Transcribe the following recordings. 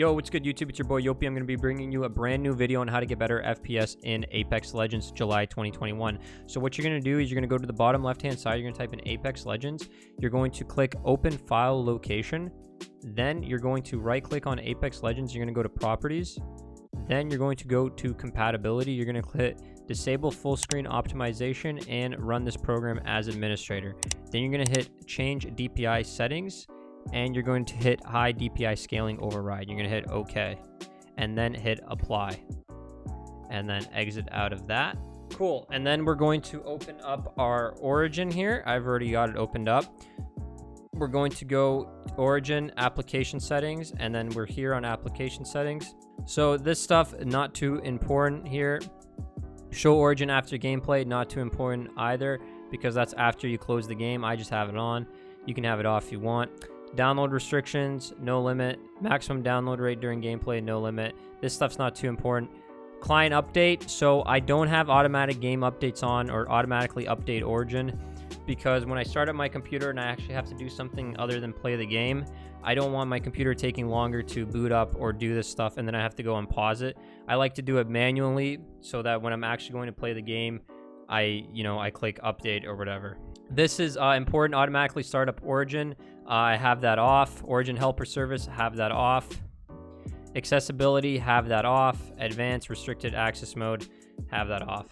Yo, what's good, YouTube? It's your boy Yopi. I'm going to be bringing you a brand new video on how to get better FPS in Apex Legends July 2021. So what you're going to do is you're going to go to the bottom left-hand side. You're going to type in Apex Legends. You're going to click Open File Location. Then you're going to right-click on Apex Legends. You're going to go to Properties. Then you're going to go to Compatibility. You're going to click Disable Full Screen Optimization and run this program as administrator. Then you're going to hit Change DPI Settings. And you're going to hit High DPI Scaling Override. You're going to hit OK. And then hit Apply. And then exit out of that. Cool. And then we're going to open up our Origin here. I've already got it opened up. We're going to go Origin, Application Settings. And then we're here on Application Settings. So this stuff, not too important here. Show Origin after gameplay, not too important either, because that's after you close the game. I just have it on. You can have it off if you want. Download restrictions, no limit. Maximum download rate during gameplay, no limit. This stuff's not too important. Client update. So I don't have automatic game updates on or automatically update Origin, because when I start up my computer and I actually have to do something other than play the game, I don't want my computer taking longer to boot up or do this stuff and then I have to go and pause it. I like to do it manually so that when I'm actually going to play the game, I click update or whatever. This is important. Automatically start up Origin. I have that off. Origin helper service, have that off. Accessibility, have that off. Advanced restricted access mode, have that off.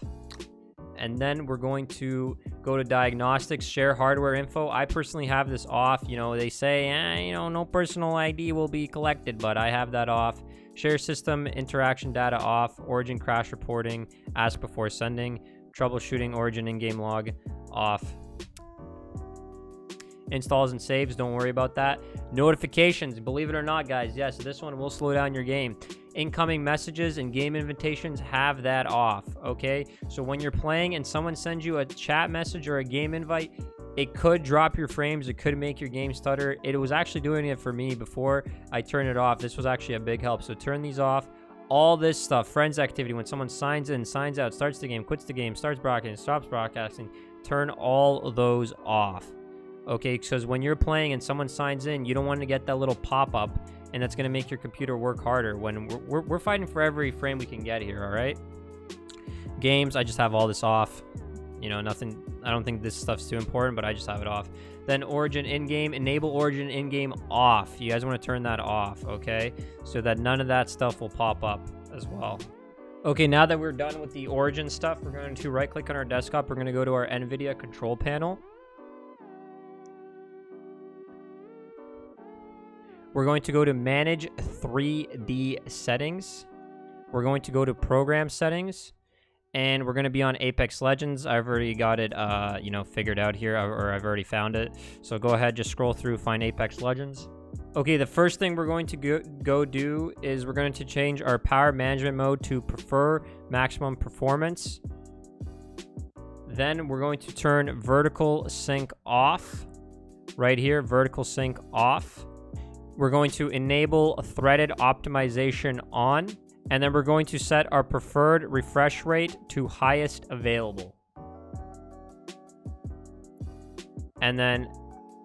And then we're going to go to diagnostics, share hardware info. I personally have this off. They say, no personal ID will be collected, but I have that off. Share system interaction data off. Origin crash reporting, ask before sending. Troubleshooting Origin in-game log off. Installs and saves, don't worry about that. Notifications, believe it or not, guys, yes, this one will slow down your game. Incoming messages and game invitations, have that off, okay? So when you're playing and someone sends you a chat message or a game invite, it could drop your frames, it could make your game stutter. It was actually doing it for me before I turned it off. This was actually a big help, so turn these off. All this stuff, friends activity, when someone signs in, signs out, starts the game, quits the game, starts broadcasting, stops broadcasting, turn all of those off. Okay, because when you're playing and someone signs in, you don't want to get that little pop-up, and that's going to make your computer work harder when we're fighting for every frame we can get here, all right? Games, I just have all this off. Nothing, I don't think this stuff's too important, but I just have it off. Then Origin in-game, enable Origin in-game off. You guys want to turn that off, okay? So that none of that stuff will pop up as well. Okay, now that we're done with the Origin stuff, we're going to right-click on our desktop. We're going to go to our NVIDIA control panel. We're going to go to Manage 3D Settings. We're going to go to Program Settings. And we're going to be on Apex Legends. I've already got it, figured out here, or I've already found it. So go ahead, just scroll through, find Apex Legends. Okay, the first thing we're going to go do is we're going to change our power management mode to Prefer Maximum Performance. Then we're going to turn Vertical Sync off. Right here, Vertical Sync off. We're going to enable threaded optimization on, and then we're going to set our preferred refresh rate to highest available. And then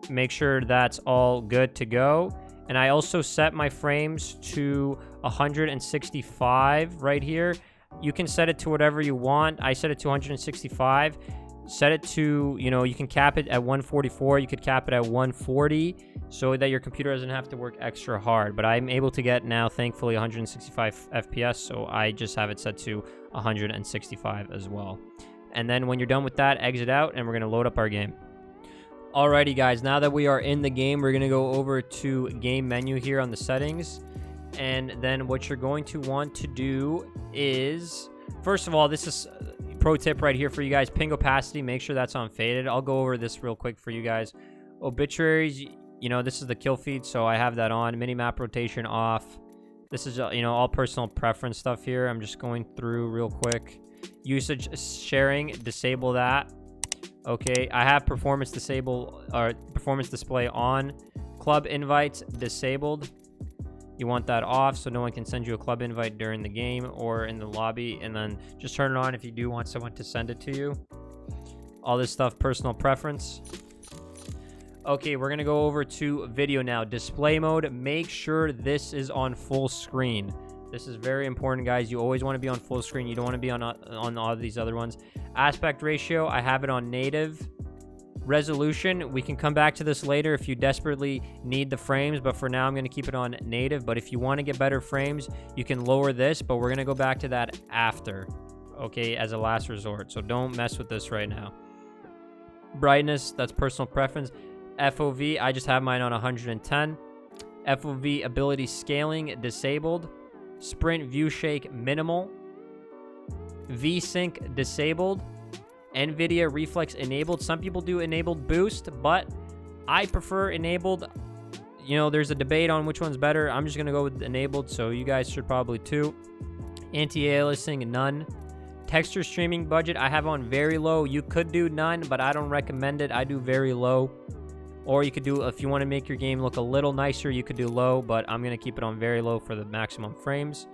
make sure that's all good to go. And I also set my frames to 165 right here. You can set it to whatever you want. I set it to 165. Set it to, you can cap it at 144. You could cap it at 140 so that your computer doesn't have to work extra hard. But I'm able to get now, thankfully, 165 FPS. So I just have it set to 165 as well. And then when you're done with that, exit out and we're going to load up our game. Alrighty, guys, now that we are in the game, we're going to go over to game menu here on the settings. And then what you're going to want to do is, first of all, this is pro tip right here for you guys. Ping opacity, make sure that's on faded. I'll go over this real quick for you guys. Obituaries, this is the kill feed, so I have that on. Minimap rotation off. This is, all personal preference stuff here. I'm just going through real quick. Usage sharing, disable that. Okay, I have performance display on. Club invites disabled. You want that off so no one can send you a club invite during the game or in the lobby, and then just turn it on if you do want someone to send it to you. All this stuff, personal preference. Okay, we're gonna go over to video now. Display mode, make sure this is on full screen. This is very important, guys. You always want to be on full screen. You don't want to be on all these other ones. Aspect ratio, I have it on native. Resolution, we can come back to this later if you desperately need the frames, but for now I'm going to keep it on native. But if you want to get better frames, you can lower this, but we're going to go back to that after, okay, as a last resort. So don't mess with this right now. Brightness, that's personal preference. FOV, I just have mine on 110. FOV ability scaling disabled. Sprint view shake minimal. VSync disabled. NVIDIA reflex enabled. Some people do enabled boost, but I prefer enabled. You know, there's a debate on which one's better. I'm just gonna go with enabled, so you guys should probably too. Anti-aliasing, none. Texture streaming budget, I have on very low. You could do none, but I don't recommend it. I do very low. Or you could do, if you want to make your game look a little nicer, you could do low, but I'm going to keep it on very low for the maximum frames.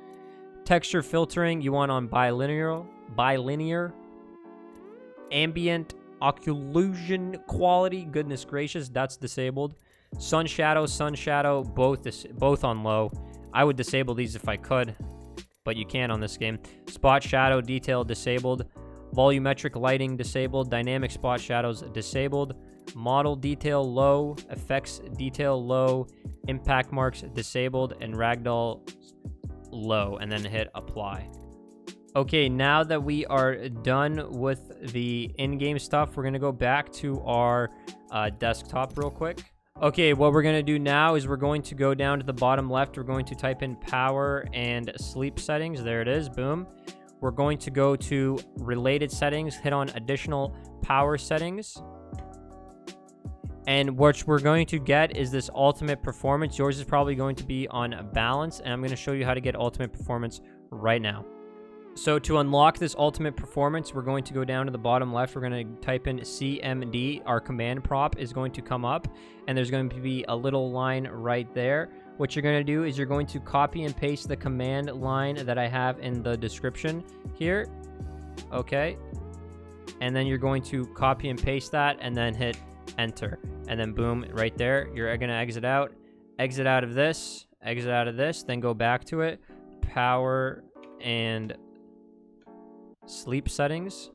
Texture filtering, you want on bilinear. Ambient occlusion quality, goodness gracious, that's disabled. Sun shadow, both on low. I would disable these if I could, but you can on this game. Spot shadow detail disabled. Volumetric lighting disabled. Dynamic spot shadows disabled. Model detail low. Effects detail low. Impact marks disabled. And ragdoll low. And then hit apply. Okay, now that we are done with the in-game stuff, we're going to go back to our desktop real quick. Okay, what we're going to do now is we're going to go down to the bottom left. We're going to type in power and sleep settings. There it is. Boom. We're going to go to related settings, hit on additional power settings. And what we're going to get is this ultimate performance. Yours is probably going to be on balance, and I'm going to show you how to get ultimate performance right now. So to unlock this ultimate performance, we're going to go down to the bottom left. We're going to type in CMD. Our command prop is going to come up, and there's going to be a little line right there. What you're going to do is you're going to copy and paste the command line that I have in the description here. Okay. And then you're going to copy and paste that and then hit enter. And then boom, right there. You're going to exit out of this, then go back to it. Power and sleep settings,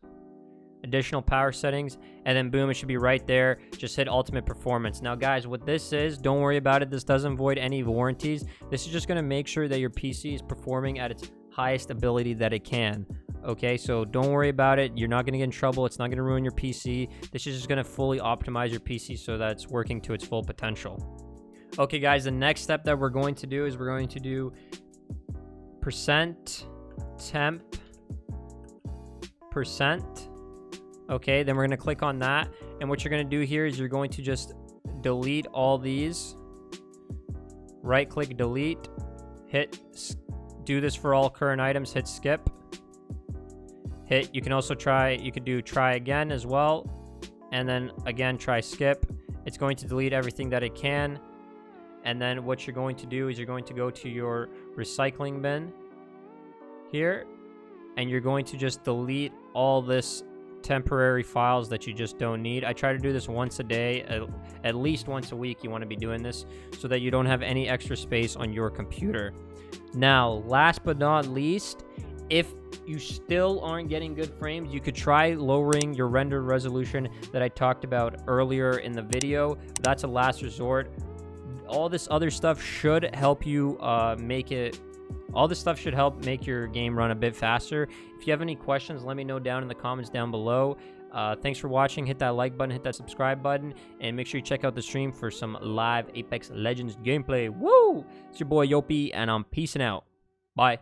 additional power settings, and then boom, it should be right there. Just hit ultimate performance. Now guys, what this is, don't worry about it. This doesn't void any warranties. This is just going to make sure that your PC is performing at its highest ability that it can. Okay, so don't worry about it. You're not going to get in trouble. It's not going to ruin your PC. This is just going to fully optimize your PC so that it's working to its full potential. Okay guys, the next step that we're going to do is we're going to do %temp %. Okay, then we're going to click on that, and what you're going to do here is you're going to just delete all these. Right click, delete, do this for all current items, hit skip, you can also try again as well, and then again try skip. It's going to delete everything that it can, and then what you're going to do is you're going to go to your recycling bin here, and you're going to just delete all this temporary files that you just don't need. I try to do this once a day, at least once a week. You want to be doing this so that you don't have any extra space on your computer. Now, last but not least, if you still aren't getting good frames, you could try lowering your render resolution that I talked about earlier in the video. That's a last resort. All this other stuff should help you all this stuff should help make your game run a bit faster. If you have any questions, let me know down in the comments down below. Thanks for watching. Hit that like button, hit that subscribe button, and make sure you check out the stream for some live Apex Legends gameplay. Woo! It's your boy Yopi, and I'm peacing out. Bye.